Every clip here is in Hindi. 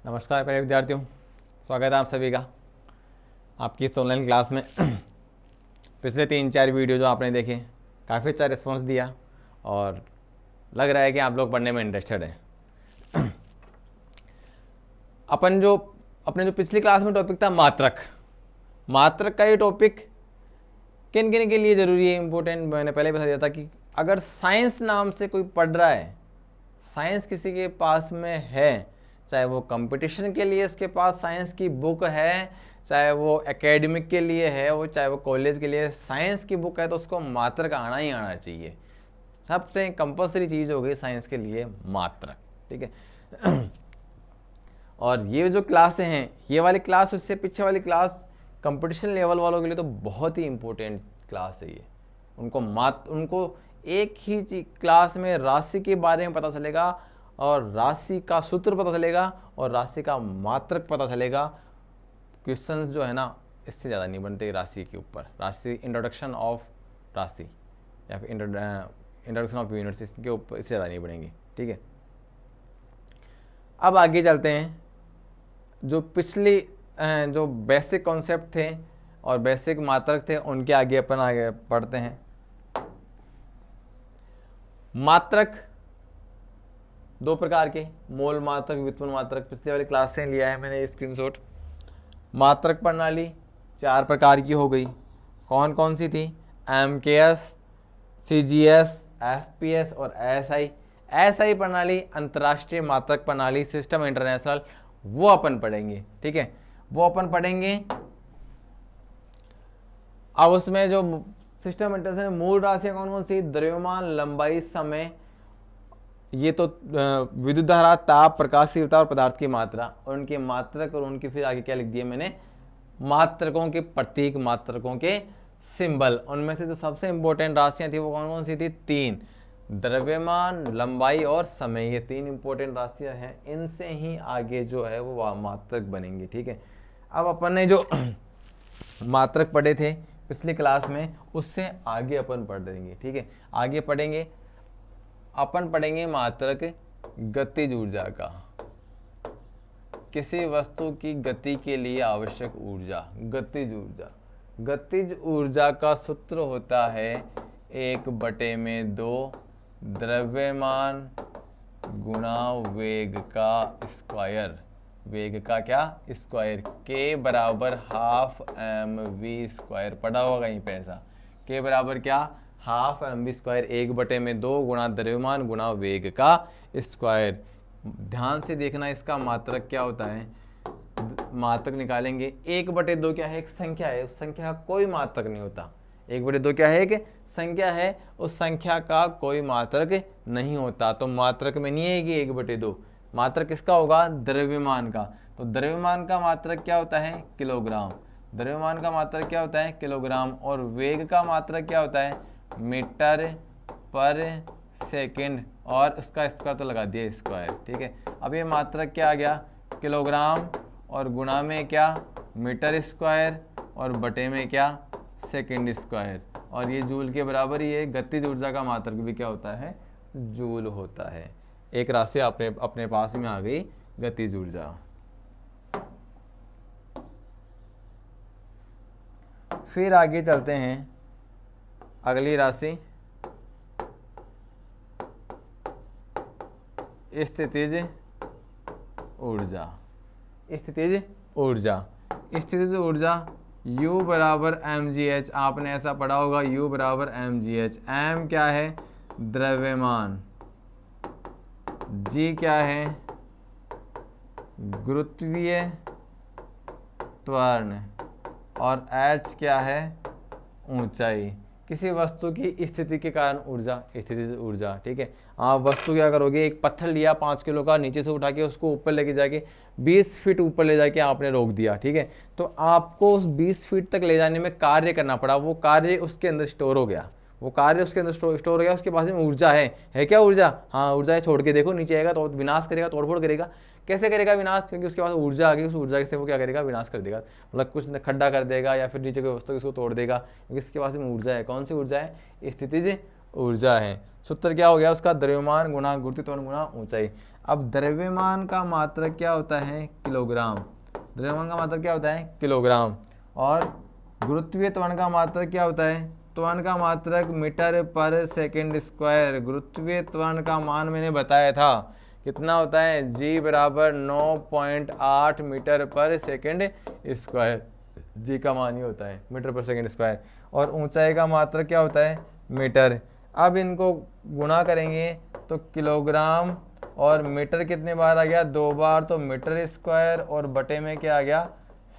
नमस्कार प्यारे विद्यार्थियों, स्वागत है आप सभी का आपकी इस ऑनलाइन क्लास में। पिछले 3-4 वीडियो जो आपने देखे काफ़ी अच्छा रिस्पांस दिया और लग रहा है कि आप लोग पढ़ने में इंटरेस्टेड हैं। अपने जो पिछली क्लास में टॉपिक था मात्रक का ये टॉपिक किन किन के लिए ज़रूरी है, इम्पोर्टेंट, मैंने पहले बता दिया था कि अगर साइंस नाम से कोई पढ़ रहा है, साइंस किसी के पास में है, चाहे वो कंपटीशन के लिए उसके पास साइंस की बुक है, चाहे वो एकेडमिक के लिए है, वो चाहे वो कॉलेज के लिए साइंस की बुक है, तो उसको मात्रक आना ही आना चाहिए। सबसे कंपलसरी चीज़ हो गई साइंस के लिए मात्रक, ठीक है। और ये जो क्लासें हैं, ये वाली क्लास उससे पीछे वाली क्लास कंपटीशन लेवल वालों के लिए तो बहुत ही इम्पोर्टेंट क्लास है ये। उनको एक ही क्लास में राशि के बारे में पता चलेगा और राशि का सूत्र पता चलेगा और राशि का मात्रक पता चलेगा। क्वेश्चंस जो है ना इससे ज़्यादा नहीं बनते राशि के ऊपर। राशि इंट्रोडक्शन ऑफ राशि या फिर इंट्रोडक्शन ऑफ यूनिट्स, इसके ऊपर इससे ज़्यादा नहीं बढ़ेंगे, ठीक है। अब आगे चलते हैं। जो पिछली जो बेसिक कॉन्सेप्ट थे और बेसिक मात्रक थे उनके आगे अपन आगे पढ़ते हैं। मात्रक दो प्रकार के, मूल मात्रक, व्युत्पन्न मात्रक, पिछले वाली क्लास से लिया है मैंने स्क्रीनशॉट। मात्रक प्रणाली 4 प्रकार की हो गई। कौन कौन सी थी? MKS, CGS, FPS और SI। SI प्रणाली अंतर्राष्ट्रीय मात्रक प्रणाली, सिस्टम इंटरनेशनल, वो अपन पढ़ेंगे, ठीक है, वो अपन पढ़ेंगे। अब उसमें जो सिस्टम इंटरनेशनल मूल राशियां कौन कौन सी? द्रव्यमान, लंबाई, समय, ये तो विद्युत धारा, ताप, प्रकाश तीव्रता और पदार्थ की मात्रा, और उनके मात्रक और उनकी फिर आगे क्या लिख दिया मैंने, मात्रकों के प्रतीक, मात्रकों के सिंबल। उनमें से जो सबसे इंपॉर्टेंट राशियां थी वो कौन कौन सी थी? 3, द्रव्यमान, लंबाई और समय। ये 3 इंपॉर्टेंट राशियां हैं, इनसे ही आगे जो है वो मात्रक बनेंगे, ठीक है। अब अपन ने जो मात्रक पढ़े थे पिछली क्लास में उससे आगे अपन पढ़ देंगे, ठीक है। आगे पढ़ेंगे, अपन पढ़ेंगे मात्रक गतिज ऊर्जा का। किसी वस्तु की गति के लिए आवश्यक ऊर्जा, गतिज ऊर्जा। गतिज ऊर्जा का सूत्र होता है 1/2 द्रव्यमान गुणा वेग का स्क्वायर। वेग का क्या? स्क्वायर। K बराबर ½ mv²। पढ़ा होगा कहीं पे ऐसा। K बराबर क्या? ½ mv², 1/2 गुणा द्रव्यमान गुणा वेग का स्क्वायर। ध्यान से देखना इसका मात्रक क्या होता है। मात्रक निकालेंगे। 1/2 क्या है? एक संख्या है, उस संख्या का कोई मात्रक नहीं होता। 1/2 क्या है? एक संख्या है, उस संख्या का कोई मात्रक नहीं होता। तो मात्रक में नहीं है कि 1/2। मात्रक किसका होगा? द्रव्यमान का। तो द्रव्यमान का मात्रक क्या होता है? किलोग्राम। द्रव्यमान का मात्रक क्या होता है? किलोग्राम। और वेग का मात्रक क्या होता है? मीटर पर सेकंड, और उसका स्क्वायर तो लगा दिया स्क्वायर, ठीक है। अब ये मात्रक क्या आ गया? किलोग्राम, और गुणा में क्या? मीटर स्क्वायर, और बटे में क्या? Second square. और ये जूल के बराबर ही है। गतिज ऊर्जा का मात्रक भी क्या होता है? जूल होता है। एक राशि अपने पास में आ गई, गतिज ऊर्जा। फिर आगे चलते हैं, अगली राशि स्थितिज ऊर्जा। स्थितिज ऊर्जा, स्थितिज ऊर्जा U बराबर mgh। आपने ऐसा पढ़ा होगा, U बराबर mgh। m क्या है? द्रव्यमान। g क्या है? गुरुत्वीय त्वरण। और h क्या है? ऊंचाई। किसी वस्तु की स्थिति के कारण ऊर्जा, स्थितिज ऊर्जा, ठीक है। आप वस्तु क्या करोगे? एक पत्थर लिया 5 किलो का, नीचे से उठा के उसको ऊपर लेके जाके 20 फीट ऊपर ले जाके आपने रोक दिया, ठीक है। तो आपको उस 20 फीट तक ले जाने में कार्य करना पड़ा, वो कार्य उसके अंदर स्टोर हो गया, वो कार्य उसके अंदर स्टोर हो गया। उसके पास में ऊर्जा है क्या? ऊर्जा, हाँ ऊर्जा है। छोड़ के देखो, नीचे आएगा तो विनाश करेगा, तोड़फोड़ करेगा। कैसे करेगा विनाश? क्योंकि उसके पास ऊर्जा आ गई, उस ऊर्जा से वो क्या करेगा? विनाश कर देगा, मतलब कुछ खड्डा कर देगा या फिर नीचे कोई वस्तु उसको तोड़ देगा, क्योंकि इसके पास में ऊर्जा है। कौन सी ऊर्जा है? स्थितिज ऊर्जा है। सूत्र क्या हो गया उसका, द्रव्यमान गुणा गुरुत्वीय त्वरण गुणा ऊंचाई। अब द्रव्यमान का मात्रक क्या होता है, किलोग्राम। द्रव्यमान का मात्रक क्या होता है, किलोग्राम। और गुरुत्वीय त्वरण का मात्रक क्या होता है, त्वरण का मात्रक मीटर पर सेकंड स्क्वायर। गुरुत्वीय त्वरण का मान मैंने बताया था कितना होता है, g बराबर 9.8 मीटर पर सेकंड स्क्वायर। जी का मान ही होता है मीटर पर सेकंड स्क्वायर। और ऊंचाई का मात्रक क्या होता है, मीटर। अब इनको गुणा करेंगे तो किलोग्राम और मीटर कितने बार आ गया, 2 बार, तो मीटर स्क्वायर और बटे में क्या आ गया,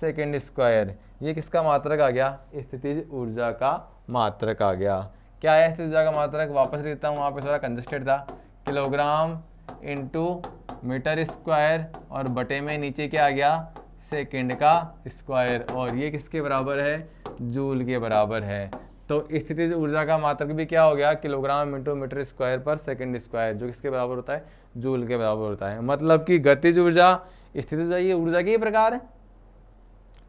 सेकंड स्क्वायर। ये किसका मात्रक आ गया, स्थितिज ऊर्जा का मात्रक आ गया। क्या है स्थितिज ऊर्जा का मात्रक, वापस लिख देता हूँ, वहाँ पे थोड़ा कंजस्टेड था। किलोग्राम इंटू मीटर स्क्वायर और बटे में नीचे क्या आ गया, सेकंड का स्क्वायर। और ये किसके बराबर है, जूल के बराबर है। तो स्थितिज ऊर्जा का मात्रक भी क्या हो गया, किलोग्राम इंटू मीटर स्क्वायर पर सेकंड स्क्वायर, जो किसके बराबर होता है, जूल के बराबर होता है। मतलब कि गतिज ऊर्जा, स्थितिज ऊर्जा, ये ऊर्जा के ही प्रकार है।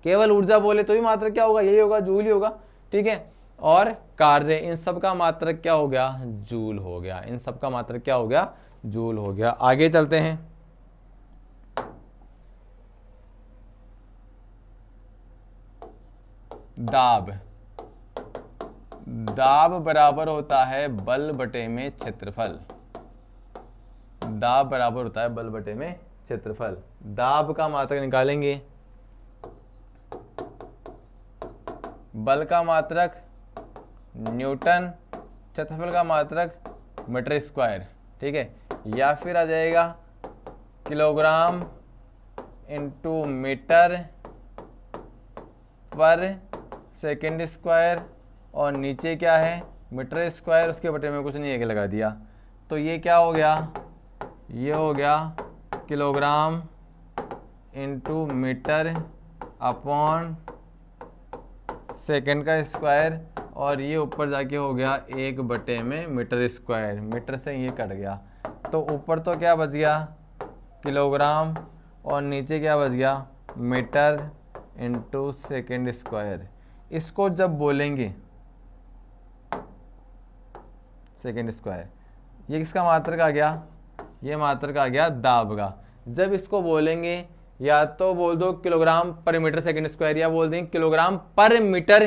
केवल ऊर्जा बोले तो ही मात्रक क्या होगा, यही होगा, जूल ही होगा। ठीक है। और कार्य, इन सब का मात्रक क्या हो गया, जूल हो गया। इन सब का मात्रक क्या हो गया, जूल हो गया। आगे चलते हैं। दाब। दाब बराबर होता है बल बटे में क्षेत्रफल। दाब बराबर होता है बल बटे में क्षेत्रफल। दाब का मात्रक निकालेंगे, बल का मात्रक न्यूटन, क्षेत्रफल का मात्रक मीटर स्क्वायर। ठीक है। या फिर आ जाएगा किलोग्राम इंटू मीटर पर सेकंड स्क्वायर, और नीचे क्या है, मीटर स्क्वायर, उसके बटे में कुछ नहीं है, लगा दिया। तो ये क्या हो गया, ये हो गया kilogram into metre upon second का स्क्वायर, और ये ऊपर जाके हो गया 1 बटे में मीटर स्क्वायर। मीटर से ये कट गया, तो ऊपर तो क्या बच गया, किलोग्राम, और नीचे क्या बच गया, मीटर इंटू सेकेंड स्क्वायर। इसको जब बोलेंगे सेकेंड स्क्वायर, ये किसका मात्रक आ गया, ये मात्रक आ गया दाब का। जब इसको बोलेंगे या तो बोल दो किलोग्राम पर मीटर सेकेंड स्क्वायर, या बोल देंगे किलोग्राम पर मीटर,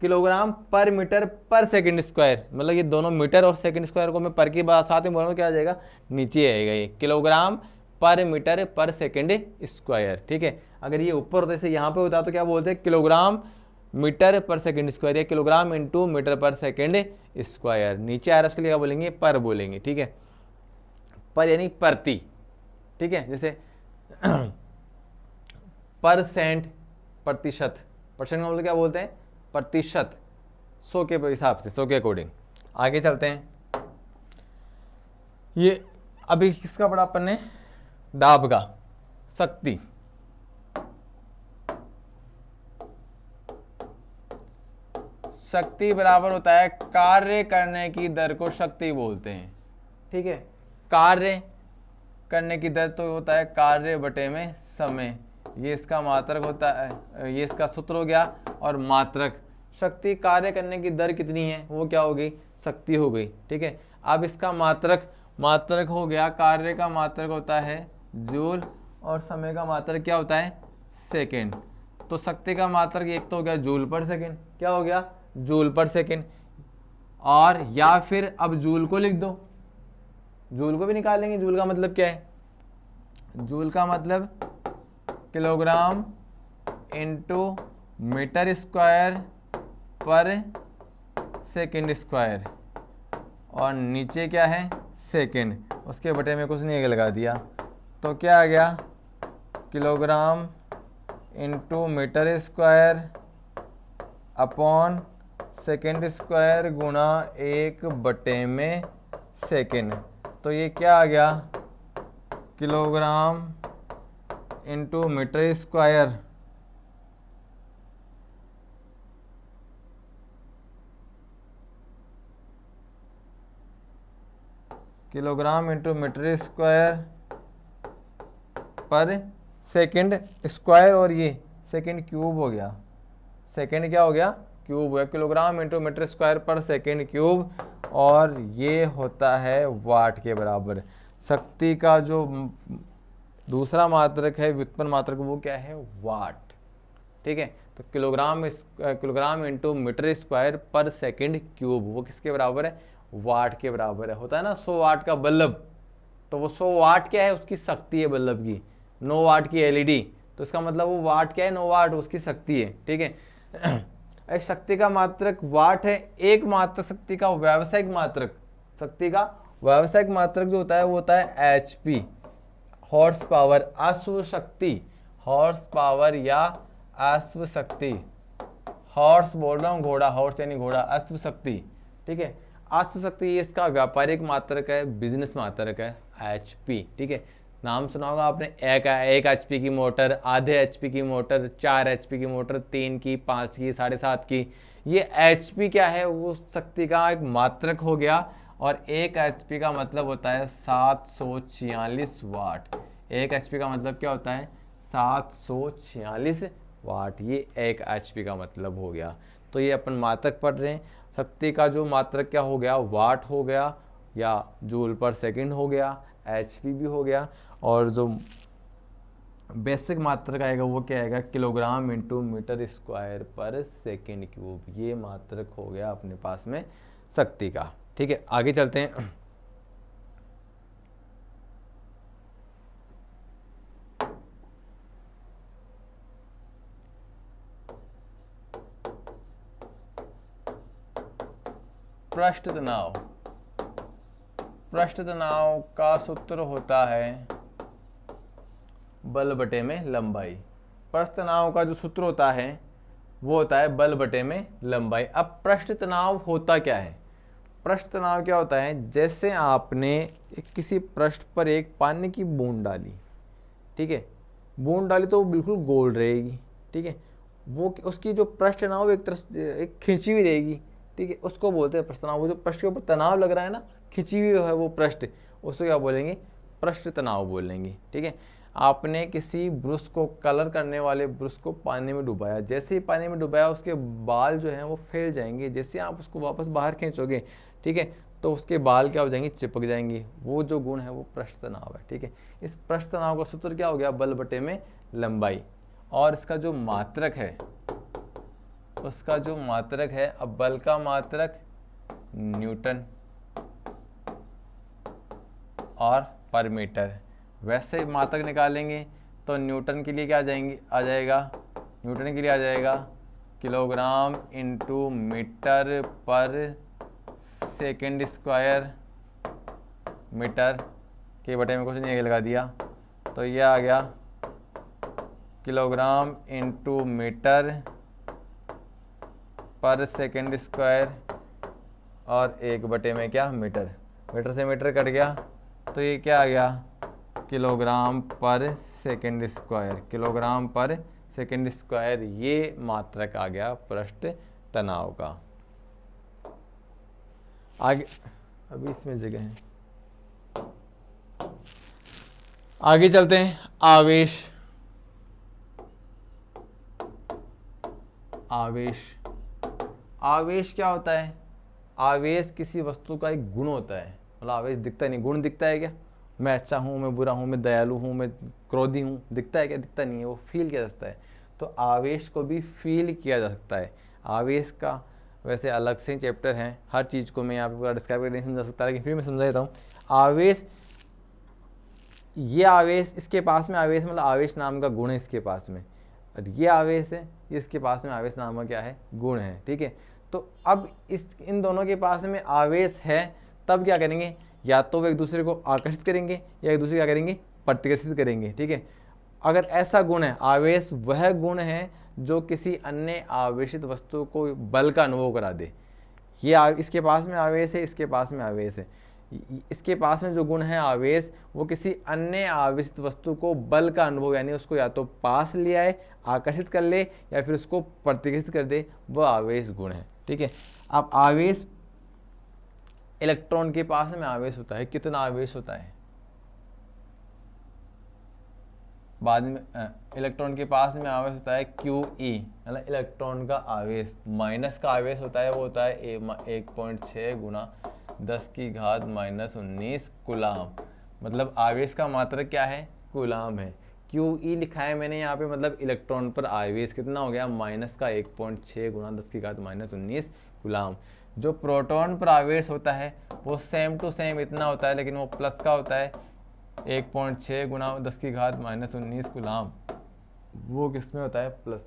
किलोग्राम पर मीटर पर सेकंड स्क्वायर। मतलब ये दोनों मीटर और सेकंड स्क्वायर को मैं पर की बात साथ में बोल रहा हूँ, क्या आ जाएगा, नीचे आएगा ये किलोग्राम पर मीटर पर सेकंड स्क्वायर। ठीक है। अगर ये ऊपर होता है, यहाँ पे होता तो क्या बोलते हैं, किलोग्राम मीटर पर सेकंड स्क्वायर, या किलोग्राम इंटू मीटर पर सेकंड स्क्वायर। नीचे आ रहा है उसके लिए क्या बोलेंगे, पर बोलेंगे। ठीक है। पर यानी प्रति। ठीक है। जैसे परसेंट, प्रतिशत। परसेंट का मतलब क्या बोलते हैं, प्रतिशत, 100 के हिसाब से, 100 के अकॉर्डिंग। आगे चलते हैं। ये अभी किसका पढ़ा अपन ने, दाब का। शक्ति, शक्ति बराबर होता है कार्य करने की दर को शक्ति बोलते हैं। ठीक है। कार्य करने की दर तो होता है कार्य बटे में समय, ये इसका मात्रक होता है, ये इसका सूत्र हो गया। और मात्रक, शक्ति कार्य करने की दर कितनी है, वो क्या हो गई, शक्ति हो गई। ठीक है। अब इसका मात्रक, मात्रक हो गया, कार्य का मात्रक होता है जूल, और समय का मात्रक क्या होता है, सेकेंड। तो शक्ति का मात्रक एक तो हो गया जूल पर सेकेंड, क्या हो गया, जूल पर सेकेंड। और या फिर अब जूल को लिख दो, जूल को भी निकालेंगे। जूल का मतलब क्या है, जूल का मतलब किलोग्राम इंटू मीटर स्क्वायर पर सेकंड स्क्वायर, और नीचे क्या है, सेकंड, उसके बटे में कुछ नहीं लगा दिया। तो क्या आ गया, kilogram into metre square upon second square गुणा 1 बटे में सेकंड। तो ये क्या आ गया, kilogram into metre square kilogram into metre square पर सेकंड स्क्वायर, और ये सेकंड क्यूब हो गया, सेकंड क्या हो गया, क्यूब हो गया, किलोग्राम इंटू मीटर स्क्वायर पर सेकंड क्यूब। और ये होता है वाट के बराबर। शक्ति का जो दूसरा मात्रक है, व्युत्पन्न मात्रक, वो क्या है? वाट। ठीक है, तो किलोग्राम इंटू मीटर स्क्वायर पर सेकंड क्यूब, वो किसके बराबर है? वाट के बराबर है। होता है ना 100 वाट का बल्ब, तो वो 100 वाट क्या है? उसकी शक्ति है बल्ब की। 9 वाट की एलईडी, तो इसका मतलब वो वाट क्या है? 9 वाट उसकी शक्ति है। ठीक है एक शक्ति का मात्रक वाट है। एक मात्रक शक्ति का व्यावसायिक मात्रक, शक्ति का व्यावसायिक मात्रक जो होता है वो होता है एचपी, हॉर्स पावर, अश्व शक्ति। हॉर्स पावर या अश्व शक्ति, हॉर्स बोल रहा हूँ, घोड़ा, हॉर्स यानी घोड़ा, अश्व शक्ति। ठीक है, अश्व शक्ति ये इसका व्यापारिक मात्रक है, बिजनेस मात्रक है एचपी। ठीक है, नाम सुना होगा आपने, एक एचपी की मोटर, आधे एचपी की मोटर, 4 एचपी की मोटर, 3 की, 5 की, 7.5 की। ये एचपी क्या है? वो शक्ति का एक मात्रक हो गया। और एक एचपी का मतलब होता है 746 वाट। एक एचपी का मतलब क्या होता है? 746 वाट। ये एक एचपी का मतलब हो गया। तो ये अपन मात्रक पढ़ रहे हैं। शक्ति का जो मात्रक क्या हो गया? वाट हो गया, या जूल पर सेकंड हो गया, एचपी भी हो गया। और जो बेसिक मात्रक आएगा वो क्या आएगा? किलोग्राम इंटू मीटर स्क्वायर पर सेकंड क्यूब। ये मात्रक हो गया अपने पास में शक्ति का। ठीक है, आगे चलते हैं। पृष्ठ तनाव। पृष्ठ तनाव का सूत्र होता है बल बटे में लंबाई। पृष्ठ तनाव का जो सूत्र होता है वो होता है बल बटे में लंबाई। अब पृष्ठ तनाव होता क्या है? पृष्ठ तनाव क्या होता है? जैसे आपने किसी पृष्ठ पर एक पानी की बूंद डाली, ठीक है, बूंद डाली तो वो बिल्कुल गोल रहेगी। ठीक है, वो उसकी जो पृष्ठ है ना वो एक तरफ एक खिंची हुई रहेगी। ठीक है, उसको बोलते हैं पृष्ठ तनाव। वो जो पृष्ठ के ऊपर तनाव लग रहा है ना, खिंची हुई है वो पृष्ठ, उसको क्या बोलेंगे? पृष्ठ तनाव बोलेंगे। ठीक है, आपने किसी ब्रश को, कलर करने वाले ब्रश को पानी में डुबाया, जैसे ही पानी में डुबाया उसके बाल जो हैं वो फैल जाएंगे। जैसे आप उसको वापस बाहर खींचोगे, ठीक है, तो उसके बाल क्या हो जाएंगे? चिपक जाएंगे। वो जो गुण है वो पृष्ठ तनाव है। ठीक है, इस पृष्ठ तनाव का सूत्र क्या हो गया? बल बटे में लंबाई। और इसका जो मात्रक है, उसका जो मात्रक है, अब बल का मात्रक न्यूटन और पर मीटर। वैसे मात्रक निकालेंगे तो न्यूटन के लिए क्या आ जाएगा? न्यूटन के लिए आ जाएगा किलोग्राम इंटू मीटर पर सेकंड स्क्वायर, मीटर के बटे में कुछ नहीं आगे लगा दिया, तो ये आ गया किलोग्राम इंटू मीटर पर सेकंड स्क्वायर, और 1 बटे में क्या? मीटर। मीटर से मीटर कट गया, तो ये क्या आ गया? किलोग्राम पर सेकंड स्क्वायर। किलोग्राम पर सेकंड स्क्वायर, ये मात्रक आ गया पृष्ठ तनाव का। आगे अभी इसमें जगह है, आगे चलते हैं। आवेश। आवेश, आवेश क्या होता है? आवेश किसी वस्तु का एक गुण होता है। मतलब आवेश दिखता नहीं, गुण दिखता है क्या? मैं अच्छा हूँ, मैं बुरा हूँ, मैं दयालु हूँ, मैं क्रोधी हूँ, दिखता है क्या? दिखता नहीं है, वो फील किया जा सकता है। तो आवेश को भी फील किया जा सकता है। आवेश का वैसे अलग से चैप्टर है, हर चीज़ को मैं यहाँ पे पूरा डिस्क्राइब करके नहीं समझा सकता, लेकिन फिर मैं समझा देता हूँ। आवेश, ये आवेश, इसके पास में आवेश मतलब आवेश नाम का गुण है इसके पास में, और ये आवेश है, इसके पास में आवेश नाम का क्या है? गुण है। ठीक है, तो अब इन दोनों के पास में आवेश है, तब क्या करेंगे? या तो वो एक दूसरे को आकर्षित करेंगे, या एक दूसरे क्या करेंगे? प्रतिकर्षित करेंगे। ठीक है, अगर ऐसा गुण है, आवेश वह गुण है जो किसी अन्य आवेशित वस्तु को बल का अनुभव करा दे। ये इसके पास में आवेश है, इसके पास में आवेश है। इसके पास में जो गुण है आवेश, वो किसी अन्य आवेशित वस्तु को बल का अनुभव, यानी उसको या तो पास ले आए, आकर्षित कर ले, या फिर उसको प्रतिकर्षित कर दे, वह आवेश गुण है। ठीक है, अब आवेश, इलेक्ट्रॉन के पास में आवेश होता है, कितना आवेश होता है? बाद में इलेक्ट्रॉन के पास में आवेश होता है QE, मतलब इलेक्ट्रॉन का आवेश। माइनस का आवेश होता है, वो होता है 1.6 गुना 10⁻⁻19 कूलाम। मतलब आवेश का मात्रक क्या है? कूलाम है। QE लिखा है मैंने यहाँ पे, मतलब इलेक्ट्रॉन पर आवेश कितना हो गया? माइनस का 1.6 गुणा 10⁻19 कूलाम। जो प्रोटॉन पर आवेश होता है वो सेम टू सेम इतना होता है, लेकिन वो प्लस का होता है 1.6 गुणा 10⁻19 कूलाम। वो किस में होता है? प्लस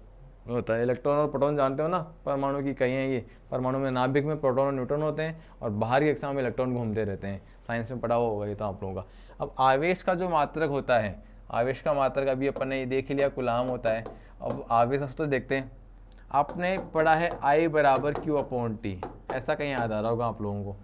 में होता है। इलेक्ट्रॉन और प्रोटॉन जानते हो ना, परमाणु की कई हैं ये। परमाणु में नाभिक में प्रोटॉन और न्यूट्रॉन होते हैं और बाहर की कक्षा में इलेक्ट्रॉन घूमते रहते हैं। साइंस में पढ़ा हुआ होगा ये तो आप लोगों का। अब आवेश का जो मात्रक होता है, आवेश का मात्रक अभी अपन ने देख ही लिया, कूलाम होता है। अब आवेश का सूत्र देखते हैं। आपने पढ़ा है I बराबर Q/T, ऐसा कहीं याद आ रहा होगा आप लोगों को।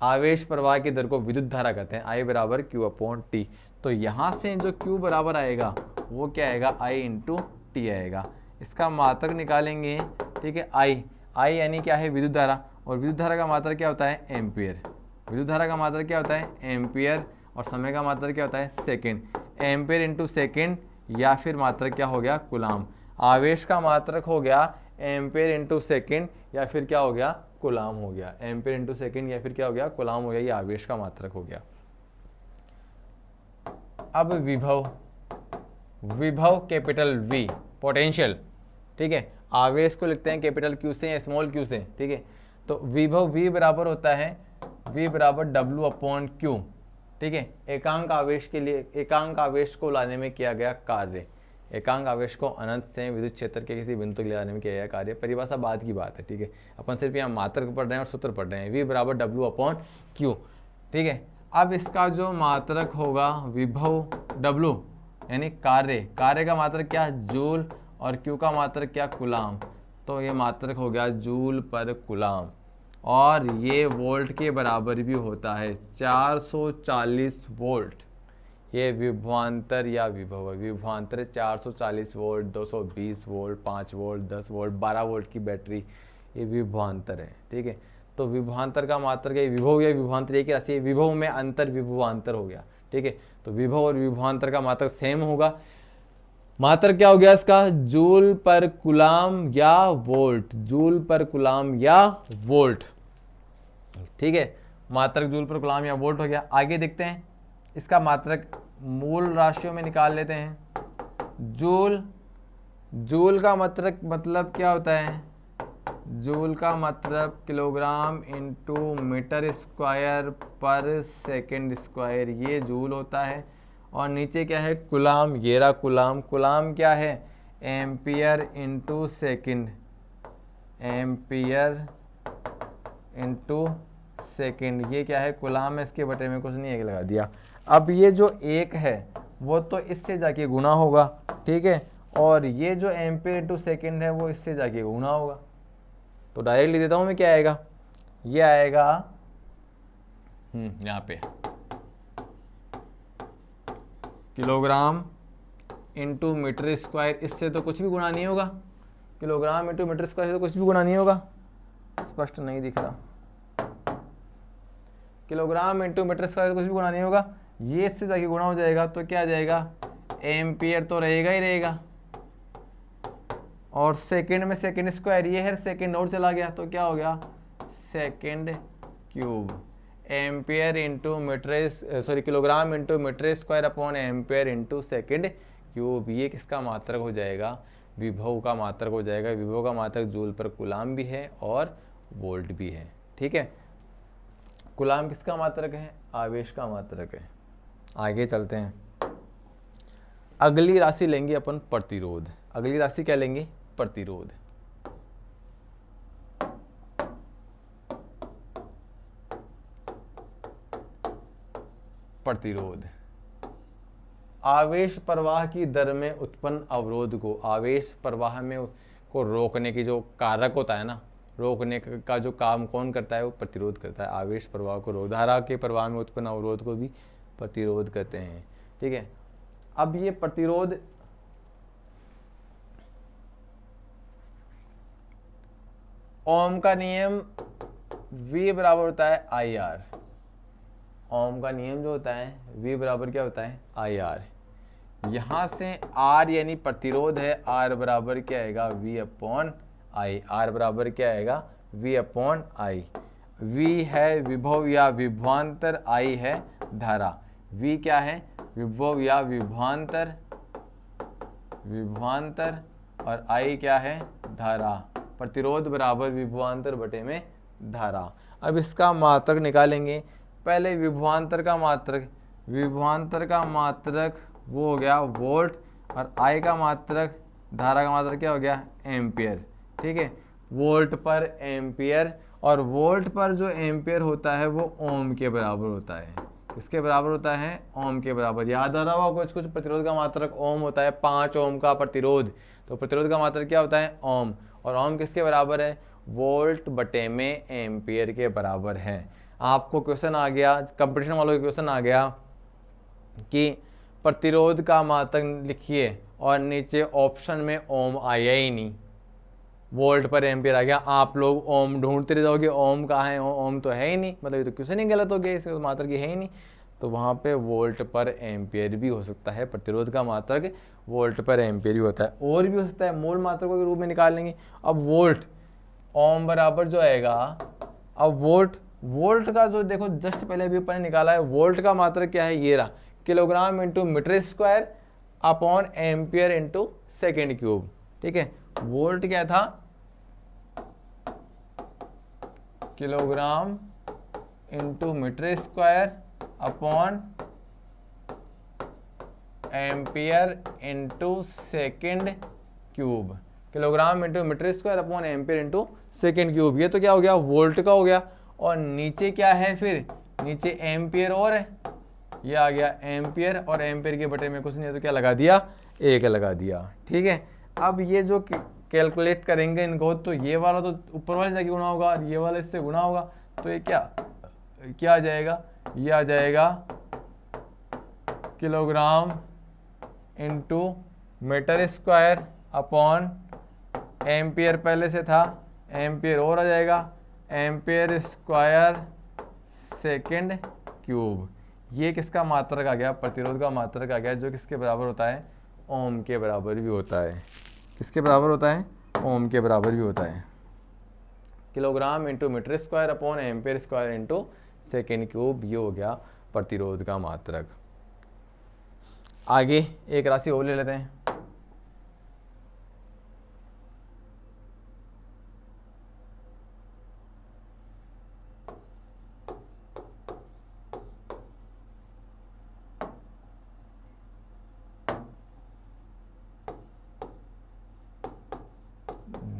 आवेश प्रवाह की दर को विद्युत धारा कहते हैं, I बराबर Q/T। तो यहाँ से जो Q बराबर आएगा वो क्या आएगा? I × T आएगा। इसका मात्रक निकालेंगे, ठीक है। I यानी क्या है? विद्युत धारा। और विद्युत धारा का मात्रक क्या होता है? एम्पियर। विद्युत धारा का मात्रक क्या होता है? एम्पियर। और समय का मात्रक क्या होता है? सेकेंड। एम्पियर × सेकेंड या फिर मात्रक क्या हो गया? कूलाम। आवेश का मात्रक हो गया एम्पियर × सेकेंड या फिर क्या हो गया? कूलाम हो गया। एम्पियर × सेकेंड या फिर क्या हो गया? कूलाम हो गया। ये आवेश का मात्रक हो गया। अब विभव, विभव कैपिटल V, पोटेंशियल, ठीक है। आवेश को लिखते हैं कैपिटल Q से या स्मॉल q से, ठीक है। तो विभव V बराबर होता है V बराबर W/Q, ठीक है। एकांक आवेश के लिए, एकांक आवेश को लाने में किया गया कार्य, एकांक आवेश को अनंत से विद्युत क्षेत्र के किसी बिंदु के लिए लाने में किया गया कार्य। परिभाषा बाद की बात है, ठीक है। अपन सिर्फ यहाँ मात्रक पढ़ रहे हैं और सूत्र पढ़ रहे हैं। V बराबर W/Q, ठीक है। अब इसका जो मात्रक होगा विभव W यानी कार्य, कार्य का मात्रक क्या? जूल। और Q का मात्रक क्या? कूलाम। तो ये मात्रक हो गया जूल पर कूलाम। और ये वोल्ट के बराबर भी होता है, 440 वोल्ट। ये विभवांतर या विभव है। विभवांतर 440 volt, 220 volt, 5 volt, 10 volt, 12 volt की बैटरी, ये विभवांतर है, ठीक है। तो विभवांतर का मात्रक है विभव या विभवांतर एक राशि है। विभव में अंतर विभवांतर हो गया, ठीक है। तो विभव और विभवांतर का मात्रक सेम होगा। मात्रक क्या हो गया इसका? जूल पर कूलाम या वोल्ट, जूल पर कूलाम या वोल्ट, ठीक है। मात्रक जूल पर कूलाम या वोल्ट हो गया। आगे देखते हैं इसका मात्रक मूल राशियों में निकाल लेते हैं। जूल, जूल का मात्रक मतलब क्या होता है? जूल का मतलब किलोग्राम इंटू मीटर स्क्वायर पर सेकंड स्क्वायर, ये जूल होता है। और नीचे क्या है? कूलाम, ये रहा कूलाम। कूलाम क्या है? Ampere into second, ampere into second, ये क्या है? कूलाम है। इसके बटे में कुछ नहीं, एक लगा दिया। अब ये जो एक है वो तो इससे जाके गुना होगा, ठीक है। और ये जो एम्पियर इंटू सेकेंड है वो इससे जाके गुना होगा। तो डायरेक्ट लिख देता हूं मैं, क्या आएगा? ये आएगा यहाँ पे किलोग्राम इंटू मीटर स्क्वायर, इससे तो कुछ भी गुणा नहीं होगा। किलोग्राम इंटू मीटर स्क्वायर से तो कुछ भी गुणा नहीं होगा। स्पष्ट नहीं दिख रहा। किलोग्राम इंटू मीटर स्क्वायर से कुछ भी गुणा नहीं होगा। ये इससे जाके गुणा हो जाएगा तो क्या आ जाएगा? एम्पियर तो रहेगा ही रहेगा। और सेकंड में सेकंड स्क्वायर, ये है सेकंड और चला गया तो क्या हो गया? Second cube. Ampere into metre, sorry kilogram into metre square upon ampere into second cube. ये किसका मात्रक हो जाएगा? विभव का मात्रक हो जाएगा। विभव का मात्रक जूल पर कूलाम भी है और वोल्ट भी है, ठीक है। कूलाम किसका मात्रक है? आवेश का मात्रक है। आगे चलते हैं। अगली राशि लेंगे अपन प्रतिरोध। अगली राशि क्या लेंगे? प्रतिरोध। प्रतिरोध आवेश प्रवाह की दर में उत्पन्न अवरोध को, आवेश प्रवाह में को रोकने की जो कारक होता है ना, रोकने का जो काम कौन करता है? वो प्रतिरोध करता है। आवेश प्रवाह को रोक, धारा के प्रवाह में उत्पन्न अवरोध को भी प्रतिरोध कहते हैं, ठीक है। अब ये प्रतिरोध ओम का नियम V बराबर होता है IR। ओम का नियम जो होता है V बराबर क्या होता है? IR। यहां से R यानी प्रतिरोध है, R बराबर क्या आएगा? V/I। R बराबर क्या आएगा? V/I। V है विभव या विभवांतर, I है धारा। V क्या है? विभव या विभवांतर, और I क्या है? धारा। प्रतिरोध बराबर विभवांतर बटे में धारा। अब इसका मात्रक निकालेंगे। पहले विभवांतर का मात्रक, वो हो गया वोल्ट, और I का मात्रक, धारा का मात्रक क्या हो गया? एम्पियर। ठीक है, वोल्ट पर एम्पियर, और वोल्ट पर जो एम्पियर होता है वो ओम के बराबर होता है। किसके बराबर होता है? ओम के बराबर। याद आ रहा होगा कुछ प्रतिरोध का मात्रक ओम होता है। 5 ओम का प्रतिरोध, तो प्रतिरोध का मात्रक क्या होता है? ओम। और ओम किसके बराबर है? वोल्ट बटे में एम्पियर के बराबर है। आपको क्वेश्चन आ गया, कंपटीशन वालों का क्वेश्चन आ गया कि प्रतिरोध का मात्रक लिखिए, और नीचे ऑप्शन में ओम आया ही नहीं, वोल्ट पर एम्पियर आ गया। आप लोग ओम ढूंढते रह जाओगे, ओम कहाँ है? ओम तो है ही नहीं, मतलब ये तो क्वेश्चन ही गलत हो गया, इसके मात्रक की है ही नहीं। तो वहाँ पे वोल्ट पर एम्पियर भी हो सकता है, प्रतिरोध का मात्रक वोल्ट पर एम्पियर भी होता है। और भी हो सकता है, मूल मात्रकों के रूप में निकाल लेंगे। अब वोल्ट, ओम बराबर जो आएगा, अब वोल्ट का जो देखो जस्ट पहले अभी अपन ने निकाला है, वोल्ट का मात्रक क्या है? ये रहा, kilogram into metre square upon ampere into second cube. ठीक है, वोल्ट क्या था? Kilogram into metre square upon ampere into second cube. Kilogram into metre square upon ampere into second cube. ये तो क्या हो गया? वोल्ट का हो गया। और नीचे क्या है फिर? नीचे एम्पियर और है, ये आ गया एम्पियर, और एम्पियर के बटे में कुछ नहीं है तो क्या लगा दिया? 1 लगा दिया। ठीक है, अब ये जो कैलकुलेट करेंगे इनको, तो ये वाला तो ऊपर वाले से गुणा होगा, और ये वाला इससे गुणा होगा, तो ये क्या आ जाएगा? ये आ जाएगा kilogram into metre square upon ampere, पहले से था एम्पियर और आ जाएगा, एम्पियर स्क्वायर सेकेंड क्यूब। ये किसका मात्रक आ गया? प्रतिरोध का मात्रक आ गया, जो किसके बराबर होता है? ओम के बराबर भी होता है। किसके बराबर होता है? ओम के बराबर भी होता है। Kilogram into metre square upon ampere square into second cube, ये हो गया प्रतिरोध का मात्रक। आगे एक राशि और ले लेते हैं।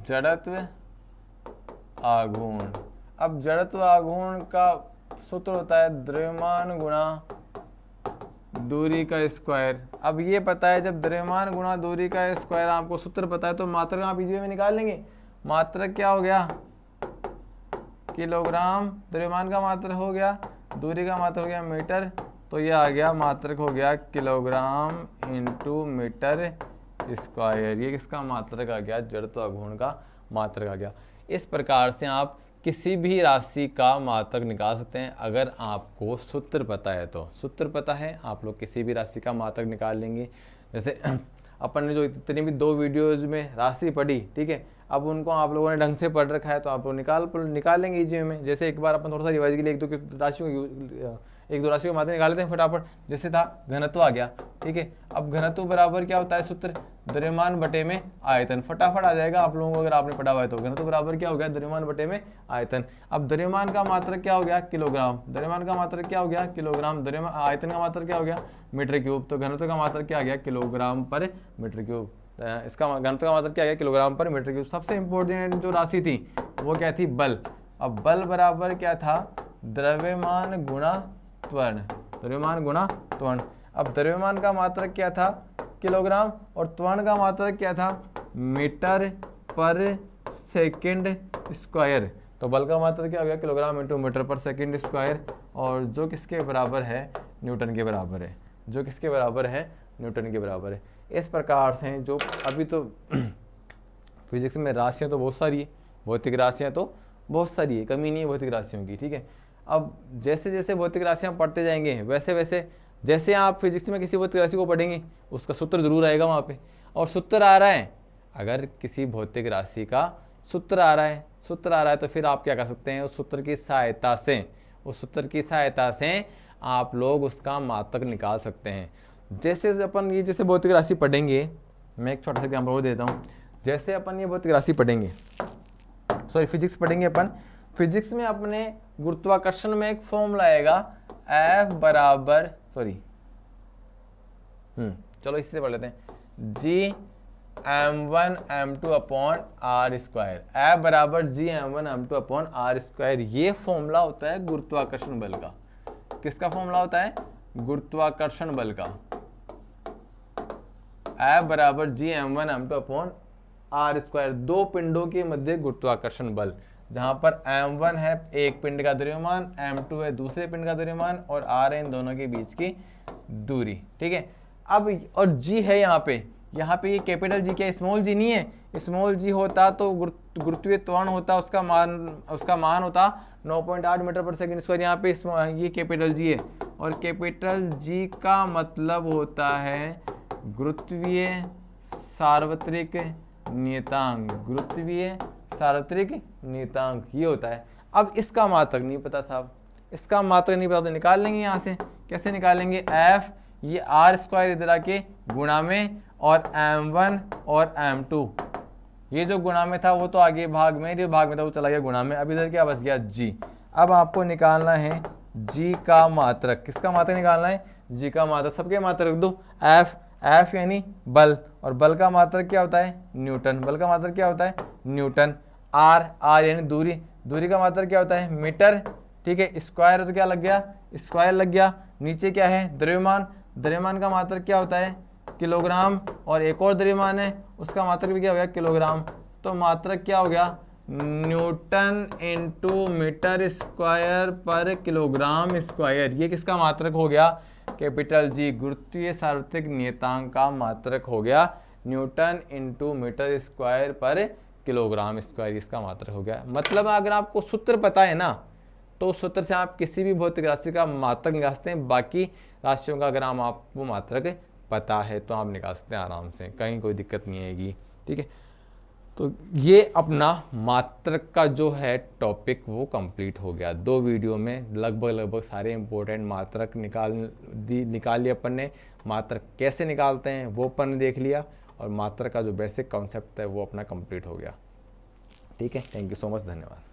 जड़त्व आघूर्ण। अब जड़त्व आघूर्ण का सूत्र होता है द्रव्यमान गुणा दूरी का स्क्वायर। अब ये पता है, जब द्रव्यमान गुणा दूरी का स्क्वायर आपको सूत्र पता है, तो मात्रक आप इजी में निकाल लेंगे। मात्रक क्या हो गया? किलोग्राम, द्रव्यमान का मात्रक हो गया, दूरी का मात्रक हो गया मीटर, तो ये आ गया मात्रक हो गया किलोग्राम इंटू मीटर स्क्वायर। ये किसका मात्रक आ गया? जड़त्व आघूर्ण का मात्रक आ गया। इस प्रकार से आप किसी भी राशि का मात्रक निकाल सकते हैं, अगर आपको सूत्र पता है तो। सूत्र पता है, आप लोग किसी भी राशि का मात्रक निकाल लेंगे। जैसे अपन ने जो इतनी भी 2 वीडियोज में राशि पढ़ी, ठीक है, अब उनको आप लोगों ने ढंग से पढ़ रखा है, तो आप लोग निकाल लेंगे इजी में। जैसे एक बार अपन थोड़ा सा रिवाइज के लिए एक दो राशियों का मात्रक निकाल लेते हैं फटाफट। जैसे था घनत्व आ गया, ठीक है। अब घनत्व बराबर क्या होता है? सूत्र द्रव्यमान बटे में आयतन। फटाफट आ जाएगा आप लोगों को अगर आपने पढ़ा हुआ है तो। घनत्व बराबर क्या हो गया? द्रव्यमान बटे में आयतन। अब द्रव्यमान का मात्रक क्या हो गया? किलोग्राम। द्रव्यमान का मात्रक क्या हो गया? किलोग्राम। द्रव्यमान, आयतन का मात्रक क्या हो गया? Metre cube. तो घनत्व का मात्रक क्या आ गया? किलोग्राम पर मीटर क्यूब। इसका घनत्व का मात्रक क्या आ गया? किलोग्राम पर मीटर क्यूब। सबसे इंपॉर्टेंट जो राशि थी वो क्या थी? बल। अब बल बराबर क्या था? द्रव्यमान गुणा त्वरण। द्रव्यमान गुणा त्वरण। अब द्रव्यमान का मात्रक क्या था? किलोग्राम। और त्वरण का मात्रक क्या था? मीटर पर सेकंड स्क्वायर। तो बल का मात्रक क्या हो गया? किलोग्राम इंटू मीटर पर सेकंड स्क्वायर, और जो किसके बराबर है? न्यूटन के बराबर है। जो किसके बराबर है? न्यूटन के बराबर है। इस प्रकार से जो अभी तो फिजिक्स में राशियाँ तो बहुत सारी है, भौतिक राशियाँ तो बहुत सारी है, कमी नहीं है भौतिक राशियों की, ठीक है। अब जैसे जैसे भौतिक राशियाँ पढ़ते जाएंगे वैसे वैसे, जैसे आप फिजिक्स में किसी भौतिक राशि को पढ़ेंगे उसका सूत्र जरूर आएगा वहाँ पे। और सूत्र आ रहा है, अगर किसी भौतिक राशि का सूत्र आ रहा है, सूत्र आ रहा है, तो फिर आप क्या कर सकते हैं, उस सूत्र की सहायता से, उस सूत्र की सहायता से आप लोग उसका मात्रक निकाल सकते हैं। जैसे अपन ये जैसे भौतिक राशि पढ़ेंगे, मैं एक छोटा सा एग्जाम्पल और देता हूँ। जैसे अपन ये भौतिक राशि पढ़ेंगे, सॉरी फिजिक्स पढ़ेंगे अपन, फिजिक्स में अपने गुरुत्वाकर्षण में एक फॉर्मूला आएगा F बराबर, सॉरी चलो इसी से पढ़ लेते हैं, G m1 m2 upon R square, F बराबर G m1 m2 upon R square. ये फॉर्मूला होता है गुरुत्वाकर्षण बल का। किसका फॉर्मूला होता है? गुरुत्वाकर्षण बल का। F बराबर G m1 m2 upon R square, दो पिंडों के मध्य गुरुत्वाकर्षण बल, जहां पर m1 है एक पिंड का द्रव्यमान, m2 है दूसरे पिंड का द्रव्यमान और r है इन दोनों के बीच की दूरी। ठीक है, अब और g है यहाँ पे ये कैपिटल G क्या स्मॉल g नहीं है? स्मॉल g होता तो गुरुत्वीय त्वरण होता, उसका मान होता 9.8 मीटर पर सेकंड स्क्वायर। यहाँ पे ये कैपिटल G है और कैपिटल G का मतलब होता है गुरुत्वीय सार्वत्रिक नियतांक, गुरुत्वीय सार्वत्रिक नियतांक ये होता है। अब इसका मात्रक नहीं पता साहब, इसका मात्रक नहीं पता तो निकाल लेंगे यहाँ से। कैसे निकालेंगे? F ये आर स्क्वायर इधर आके गुणा में और m1 और m2, ये जो गुणा में था वो तो आगे भाग में, ये भाग में था वो चला गया गुणा में। अब इधर क्या बच गया? G। अब आपको निकालना है G का मात्रक। किसका मात्रक निकालना है? G का मात्रक। सबके मात्रक रख दो। F यानी बल, और बल का मात्रक क्या होता है? न्यूटन। बल का मात्रक क्या होता है? न्यूटन। R यानी दूरी, दूरी का मात्रक क्या होता है? मीटर। ठीक है, स्क्वायर तो क्या लग गया? स्क्वायर लग गया। नीचे क्या है? द्रव्यमान। द्रव्यमान का मात्रक क्या होता है? किलोग्राम। और एक और द्रव्यमान है उसका मात्रक भी क्या हो गया? किलोग्राम। तो मात्रक क्या हो गया? न्यूटन इंटू मीटर स्क्वायर पर किलोग्राम स्क्वायर। ये किसका मात्रक हो गया? कैपिटल G, गुरुत्वीय सार्वत्रिक नियतांक का मात्रक हो गया न्यूटन इंटू मीटर स्क्वायर पर किलोग्राम स्क्वायर, इसका मात्रक हो गया। मतलब अगर आपको सूत्र पता है ना, तो उस सूत्र से आप किसी भी भौतिक राशि का मात्रक निकाल सकते हैं। बाकी राशियों का अगर आपको मात्रक पता है तो आप निकाल सकते हैं आराम से, कहीं कोई दिक्कत नहीं आएगी। ठीक है, तो ये अपना मात्रक का जो है टॉपिक वो कंप्लीट हो गया। 2 वीडियो में लगभग सारे इंपॉर्टेंट मात्रक निकाल लिए अपन ने। मात्रक कैसे निकालते हैं वो अपन ने देख लिया, और मात्रक का जो बेसिक कॉन्सेप्ट है वो अपना कंप्लीट हो गया। ठीक है, थैंक यू सो मच, धन्यवाद।